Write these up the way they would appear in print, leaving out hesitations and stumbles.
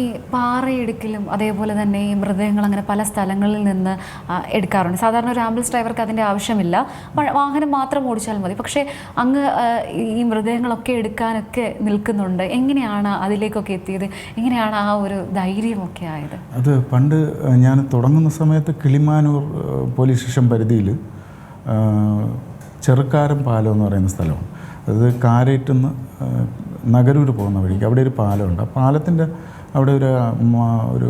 ഈ പാറയെടുക്കലും അതേപോലെ തന്നെ ഈ മൃതദേഹങ്ങൾ അങ്ങനെ പല സ്ഥലങ്ങളിൽ നിന്ന് എടുക്കാറുണ്ട്. സാധാരണ ഒരു ആംബുലൻസ് ഡ്രൈവർക്ക് അതിൻ്റെ ആവശ്യമില്ല, വാഹനം മാത്രം ഓടിച്ചാൽ മതി. പക്ഷേ അങ്ങ് ഈ മൃതദേഹങ്ങളൊക്കെ എടുക്കാനൊക്കെ നിൽക്കുന്നുണ്ട്. എങ്ങനെയാണ് അതിലേക്കൊക്കെ എത്തിയത്? എങ്ങനെയാണ് ആ ഒരു ധൈര്യമൊക്കെ ആയത്? അത് പണ്ട് ഞാൻ തുടങ്ങുന്ന സമയത്ത് കിളിമാനൂർ പോലീസ് സ്റ്റേഷൻ പരിധിയിൽ ചെറുക്കാരം പാലം എന്ന് പറയുന്ന സ്ഥലമാണ്. അത് കാരേറ്റിൽ നിന്ന് നഗരൂർ പോകുന്ന വഴിക്ക് അവിടെ ഒരു പാലമുണ്ട്. ആ പാലത്തിൻ്റെ അവിടെ ഒരു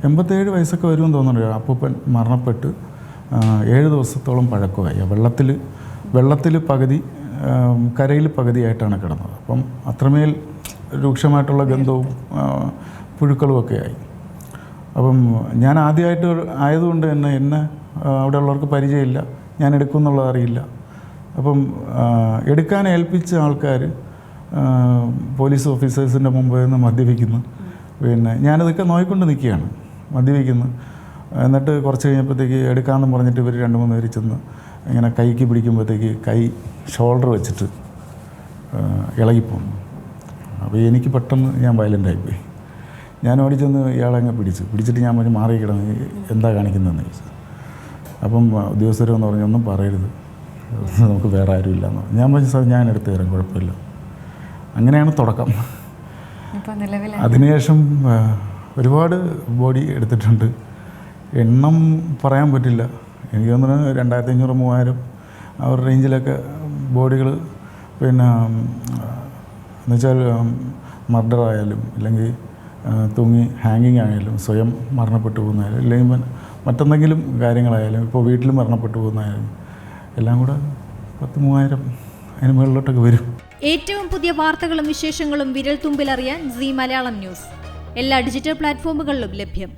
87 വയസ്സൊക്കെ വരുമെന്ന് തോന്നുന്നുണ്ട്. അപ്പൂപ്പൻ മരണപ്പെട്ട് 7 ദിവസത്തോളം പഴക്കമായി. വെള്ളത്തിൽ പകുതി കരയിൽ പകുതിയായിട്ടാണ് കിടന്നത്. അപ്പം അത്രമേൽ രൂക്ഷമായിട്ടുള്ള ഗന്ധവും പുഴുക്കളുമൊക്കെ ആയി. അപ്പം ഞാൻ ആദ്യമായിട്ട് ആയതുകൊണ്ട് തന്നെ എന്നെ അവിടെയുള്ളവർക്ക് പരിചയമില്ല, ഞാൻ എടുക്കുമെന്നുള്ളത് അറിയില്ല. അപ്പം എടുക്കാൻ ഏൽപ്പിച്ച ആൾക്കാർ പോലീസ് ഓഫീസേഴ്സിൻ്റെ മുമ്പിൽ നിന്ന് മദ്യപിക്കുന്നു. പിന്നെ ഞാനതൊക്കെ നോക്കിക്കൊണ്ട് നിൽക്കുകയാണ്, മദ്യപിക്കുന്നു. എന്നിട്ട് കുറച്ച് കഴിഞ്ഞപ്പോഴത്തേക്ക് എടുക്കാമെന്ന് പറഞ്ഞിട്ട് ഇവർ 2-3 പേര് ചെന്ന് ഇങ്ങനെ കൈക്ക് പിടിക്കുമ്പോഴത്തേക്ക് കൈ ഷോൾഡർ വെച്ചിട്ട് ഇളകിപ്പോന്നു. അപ്പോൾ എനിക്ക് പെട്ടെന്ന് ഞാൻ വയലൻ്റായിപ്പോയി. ഞാൻ ഓടിച്ചെന്ന് ഇയാളങ്ങ് പിടിച്ചിട്ട് ഞാൻ പറഞ്ഞ് മാറിക്കിടന്ന് എന്താ കാണിക്കുന്നതെന്ന് ചോദിച്ചു. അപ്പം ഉദ്യോഗസ്ഥരെന്ന് പറഞ്ഞു ഒന്നും പറയരുത്, നമുക്ക് വേറെ ആരും ഇല്ലയെന്ന്. ഞാൻ പറഞ്ഞു സാർ ഞാൻ എടുത്തു തരാം, കുഴപ്പമില്ല. അങ്ങനെയാണ് തുടക്കം. അതിനുശേഷം ഒരുപാട് ബോഡി എടുത്തിട്ടുണ്ട്, എണ്ണം പറയാൻ പറ്റില്ല. എനിക്ക് തോന്നുന്നു 2500-3000 ആ ഒരു റേഞ്ചിലൊക്കെ ബോഡികൾ. പിന്നെ എന്നുവെച്ചാൽ മർഡർ ആയാലും ഇല്ലെങ്കിൽ തൂങ്ങി ഹാങ്ങിങ് ആയാലും സ്വയം മരണപ്പെട്ടു പോകുന്നതായാലും ഇല്ലെങ്കിൽ മറ്റെന്തെങ്കിലും കാര്യങ്ങളായാലും ഇപ്പോൾ വീട്ടിൽ മരണപ്പെട്ടു പോകുന്നതായാലും എല്ലാം കൂടെ 10,000-3000 അതിന് മുകളിലോട്ടൊക്കെ വരും. ഏറ്റവും പുതിയ വാർത്തകളും വിശേഷങ്ങളും വിരൽ തുമ്പിലറിയാൻ സീ മലയാളം ന്യൂസ് എല്ലാ ഡിജിറ്റൽ പ്ലാറ്റ്ഫോമുകളിലും ലഭ്യം.